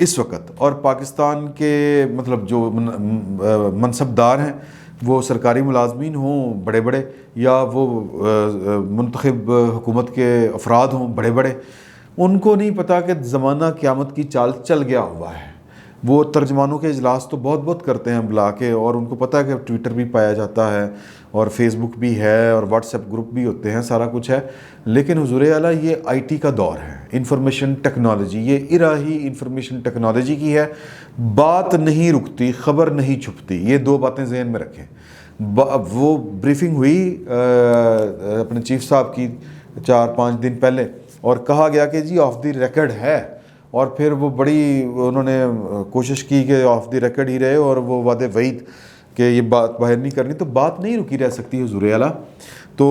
اس وقت، اور پاکستان کے مطلب جو منصبدار ہیں وہ سرکاری ملازمین ہوں بڑے بڑے، یا وہ منتخب حکومت کے افراد ہوں بڑے بڑے، ان کو نہیں پتہ کہ زمانہ قیامت کی چال چل گیا ہوا ہے۔ وہ ترجمانوں کے اجلاس تو بہت بہت کرتے ہیں بلا کے، اور ان کو پتہ ہے کہ ٹویٹر بھی پایا جاتا ہے اور فیس بک بھی ہے اور واٹس ایپ گروپ بھی ہوتے ہیں، سارا کچھ ہے، لیکن حضور اعلیٰ یہ آئی ٹی کا دور ہے، انفارمیشن ٹیکنالوجی، یہ ایرا ہی انفارمیشن ٹیکنالوجی کی ہے۔ بات نہیں رکتی، خبر نہیں چھپتی، یہ دو باتیں ذہن میں رکھیں۔ وہ بریفنگ ہوئی اپنے چیف صاحب کی 4-5 دن پہلے، اور کہا گیا کہ جی آف دی ریکارڈ ہے، اور پھر وہ بڑی انہوں نے کوشش کی کہ آف دی ریکارڈ ہی رہے، اور وہ وعدے وعید کہ یہ بات باہر نہیں کرنی، تو بات نہیں رکی رہ سکتی حضور اعلیٰ۔ تو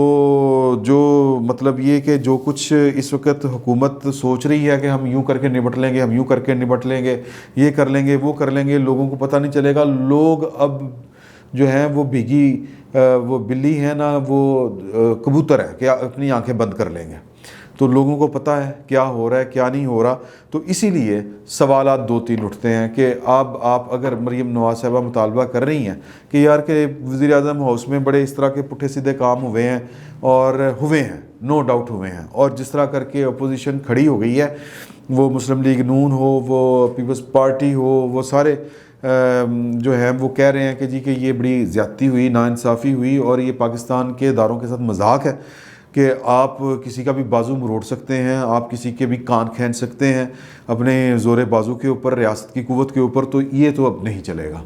جو مطلب یہ کہ جو کچھ اس وقت حکومت سوچ رہی ہے کہ ہم یوں کر کے نبٹ لیں گے، ہم یوں کر کے نبٹ لیں گے، یہ کر لیں گے، وہ کر لیں گے، لوگوں کو پتہ نہیں چلے گا۔ لوگ اب جو ہیں وہ بھیگی وہ بلی ہے نا، وہ کبوتر ہے کہ اپنی آنکھیں بند کر لیں گے، تو لوگوں کو پتہ ہے کیا ہو رہا ہے کیا نہیں ہو رہا۔ تو اسی لیے سوالات 2-3 اٹھتے ہیں کہ اب آپ اگر مریم نواز صاحبہ مطالبہ کر رہی ہیں کہ یار کہ وزیر اعظم ہاؤس میں بڑے اس طرح کے پٹھے سیدھے کام ہوئے ہیں، اور ہوئے ہیں، نو ڈاؤٹ ہوئے ہیں، اور جس طرح کر کے اپوزیشن کھڑی ہو گئی ہے، وہ مسلم لیگ نون ہو، وہ پیپلز پارٹی ہو، وہ سارے جو ہیں وہ کہہ رہے ہیں کہ جی کہ یہ بڑی زیادتی ہوئی، ناانصافی ہوئی، اور یہ پاکستان کے اداروں کے ساتھ مذاق ہے کہ آپ کسی کا بھی بازو مروڑ سکتے ہیں، آپ کسی کے بھی کان کھینچ سکتے ہیں اپنے زور بازو کے اوپر، ریاست کی قوت کے اوپر، تو یہ تو اب نہیں چلے گا۔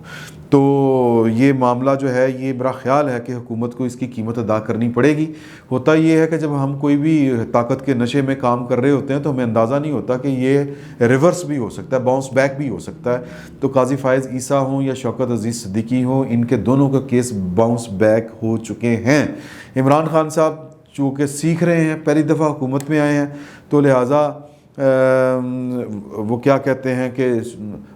تو یہ معاملہ جو ہے، یہ میرا خیال ہے کہ حکومت کو اس کی قیمت ادا کرنی پڑے گی۔ ہوتا یہ ہے کہ جب ہم کوئی بھی طاقت کے نشے میں کام کر رہے ہوتے ہیں تو ہمیں اندازہ نہیں ہوتا کہ یہ ریورس بھی ہو سکتا ہے، باؤنس بیک بھی ہو سکتا ہے۔ تو قاضی فائز عیسیٰ ہوں یا شوکت عزیز صدیقی ہوں، ان کے دونوں کا کیس باؤنس بیک ہو چکے ہیں۔ عمران خان صاحب چونکہ سیکھ رہے ہیں، پہلی دفعہ حکومت میں آئے ہیں، تو لہٰذا وہ کیا کہتے ہیں کہ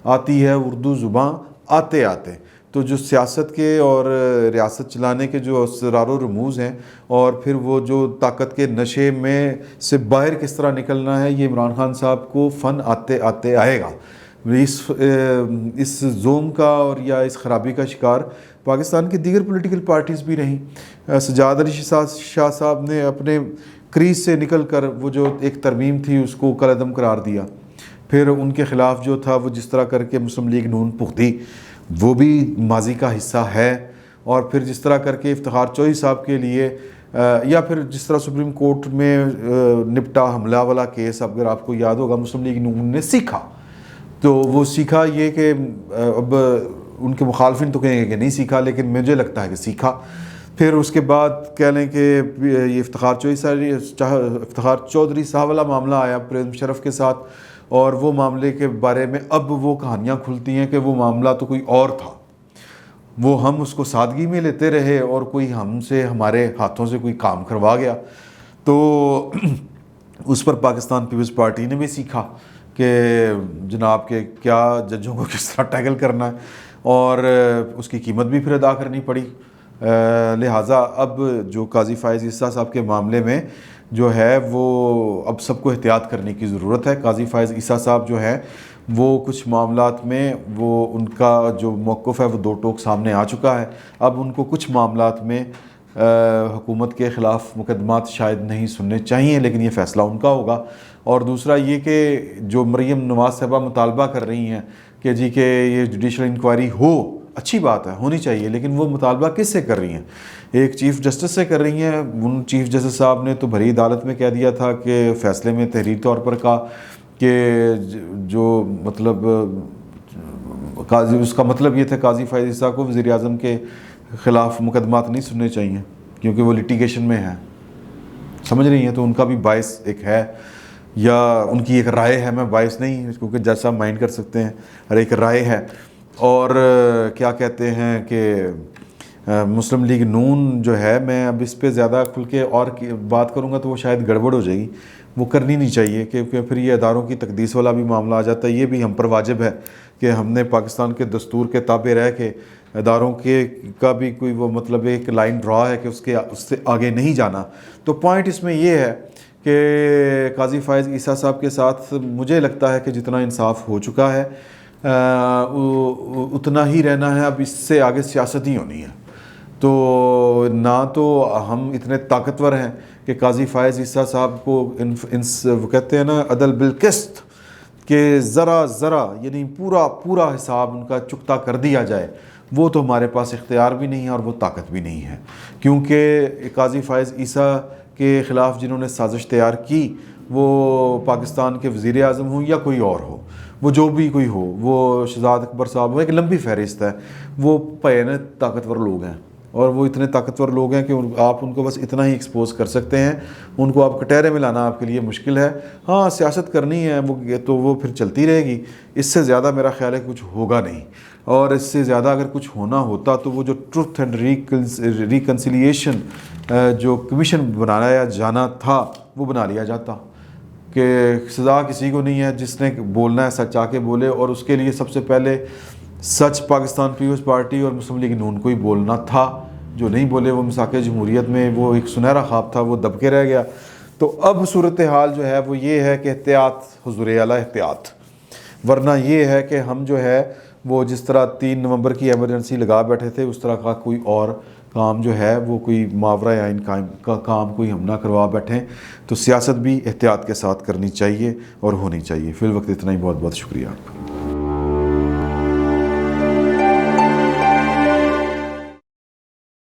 آتی ہے اردو زبان آتے آتے، تو جو سیاست کے اور ریاست چلانے کے جو اسرار و رموز ہیں، اور پھر وہ جو طاقت کے نشے میں سے باہر کس طرح نکلنا ہے، یہ عمران خان صاحب کو فن آتے آتے آئے گا۔ اس زوم کا اور یا اس خرابی کا شکار پاکستان کی دیگر پولیٹیکل پارٹیز بھی رہیں۔ سجاد علی شاہ صاحب نے اپنے کریز سے نکل کر وہ جو ایک ترمیم تھی اس کو کالعدم قرار دیا، پھر ان کے خلاف جو تھا وہ جس طرح کر کے مسلم لیگ نون پختی، وہ بھی ماضی کا حصہ ہے، اور پھر جس طرح کر کے افتخار چوہدری صاحب کے لیے یا پھر جس طرح سپریم کورٹ میں نپٹا حملہ والا کیس، اگر آپ کو یاد ہوگا، مسلم لیگ نون نے سیکھا، تو وہ سیکھا یہ کہ اب ان کے مخالفین تو کہیں گے کہ نہیں سیکھا، لیکن مجھے لگتا ہے کہ سیکھا۔ پھر اس کے بعد کہہ لیں کہ یہ افتخار چودھری صاحب والا معاملہ آیا پریزم مشرف کے ساتھ، اور وہ معاملے کے بارے میں اب وہ کہانیاں کھلتی ہیں کہ وہ معاملہ تو کوئی اور تھا، وہ ہم اس کو سادگی میں لیتے رہے اور کوئی ہم سے ہمارے ہاتھوں سے کوئی کام کروا گیا۔ تو اس پر پاکستان پیپلز پارٹی نے بھی سیکھا کہ جناب کے کیا ججوں کو کس طرح ٹیکل کرنا ہے، اور اس کی قیمت بھی پھر ادا کرنی پڑی۔ لہٰذا اب جو قاضی فائز عیسیٰ صاحب کے معاملے میں جو ہے وہ اب سب کو احتیاط کرنے کی ضرورت ہے۔ قاضی فائز عیسیٰ صاحب جو ہیں وہ کچھ معاملات میں وہ ان کا جو موقف ہے وہ دو ٹوک سامنے آ چکا ہے۔ اب ان کو کچھ معاملات میں حکومت کے خلاف مقدمات شاید نہیں سننے چاہیے، لیکن یہ فیصلہ ان کا ہوگا۔ اور دوسرا یہ کہ جو مریم نواز صاحبہ مطالبہ کر رہی ہیں کہ جی کہ یہ جوڈیشل انکوائری ہو، اچھی بات ہے، ہونی چاہیے، لیکن وہ مطالبہ کس سے کر رہی ہیں؟ ایک چیف جسٹس سے کر رہی ہیں۔ ان چیف جسٹس صاحب نے تو بھری عدالت میں کہہ دیا تھا کہ فیصلے میں تحریری طور پر کہا کہ جو مطلب قاضی، اس کا مطلب یہ تھا قاضی فائز عیسیٰ کو وزیر اعظم کے خلاف مقدمات نہیں سننے چاہیے کیونکہ وہ لیٹیگیشن میں ہے، سمجھ رہی ہیں؟ تو ان کا بھی باعث ایک ہے، یا ان کی ایک رائے ہے، میں باعث نہیں، کیونکہ جج صاحب مائنڈ کر سکتے ہیں، اور ایک رائے ہے۔ اور کیا کہتے ہیں کہ مسلم لیگ نون جو ہے، میں اب اس پہ زیادہ کھل کے اور بات کروں گا تو وہ شاید گڑبڑ ہو جائے گی، وہ کرنی نہیں چاہیے، کیونکہ پھر یہ اداروں کی تقدیس والا بھی معاملہ آ جاتا ہے۔ یہ بھی ہم پر واجب ہے کہ ہم نے پاکستان کے دستور کے تابع رہ کے اداروں کے کا بھی کوئی وہ مطلب ایک لائن ڈرا ہے کہ اس سے آگے نہیں جانا۔ تو پوائنٹ اس میں یہ ہے کہ قاضی فائز عیسیٰ صاحب کے ساتھ مجھے لگتا ہے کہ جتنا انصاف ہو چکا ہے اتنا ہی رہنا ہے، اب اس سے آگے سیاست ہی ہونی ہے۔ تو نہ تو ہم اتنے طاقتور ہیں کہ قاضی فائز عیسیٰ صاحب کو وہ کہتے ہیں نا عدل بالقسط، کہ ذرا ذرا یعنی پورا پورا حساب ان کا چکتا کر دیا جائے، وہ تو ہمارے پاس اختیار بھی نہیں ہے اور وہ طاقت بھی نہیں ہے، کیونکہ قاضی فائز عیسیٰ کے خلاف جنہوں نے سازش تیار کی وہ پاکستان کے وزیر اعظم ہوں یا کوئی اور ہو، وہ جو بھی کوئی ہو، وہ شہزاد اکبر صاحب ہو، ایک لمبی فہرست ہے، وہ پے نا طاقتور لوگ ہیں، اور وہ اتنے طاقتور لوگ ہیں کہ آپ ان کو بس اتنا ہی ایکسپوز کر سکتے ہیں، ان کو آپ کٹہرے میں لانا آپ کے لیے مشکل ہے۔ ہاں سیاست کرنی ہے وہ پھر چلتی رہے گی، اس سے زیادہ میرا خیال ہے کچھ ہوگا نہیں، اور اس سے زیادہ اگر کچھ ہونا ہوتا تو وہ جو ٹروتھ اینڈ ریکنسیلیشن جو کمیشن بنایا جانا تھا وہ بنا لیا جاتا، کہ سزا کسی کو نہیں ہے، جس نے بولنا ہے سچ آ کے بولے، اور اس کے لیے سب سے پہلے سچ پاکستان پیپلز پارٹی اور مسلم لیگ نون کو ہی بولنا تھا، جو نہیں بولے وہ مساق جمہوریت میں وہ ایک سنہرا خواب تھا، وہ دب کے رہ گیا۔ تو اب صورتحال جو ہے وہ یہ ہے کہ احتیاط حضور اعلیٰ احتیاط، ورنہ یہ ہے کہ ہم جو ہے وہ جس طرح 3 نومبر کی ایمرجنسی لگا بیٹھے تھے اس طرح کا کوئی اور کام جو ہے وہ کوئی ماورا آئین کا کام کوئی ہم نہ کروا بیٹھیں۔ تو سیاست بھی احتیاط کے ساتھ کرنی چاہیے اور ہونی چاہیے۔ فی الوقت اتنا ہی، بہت بہت شکریہ آپ کا۔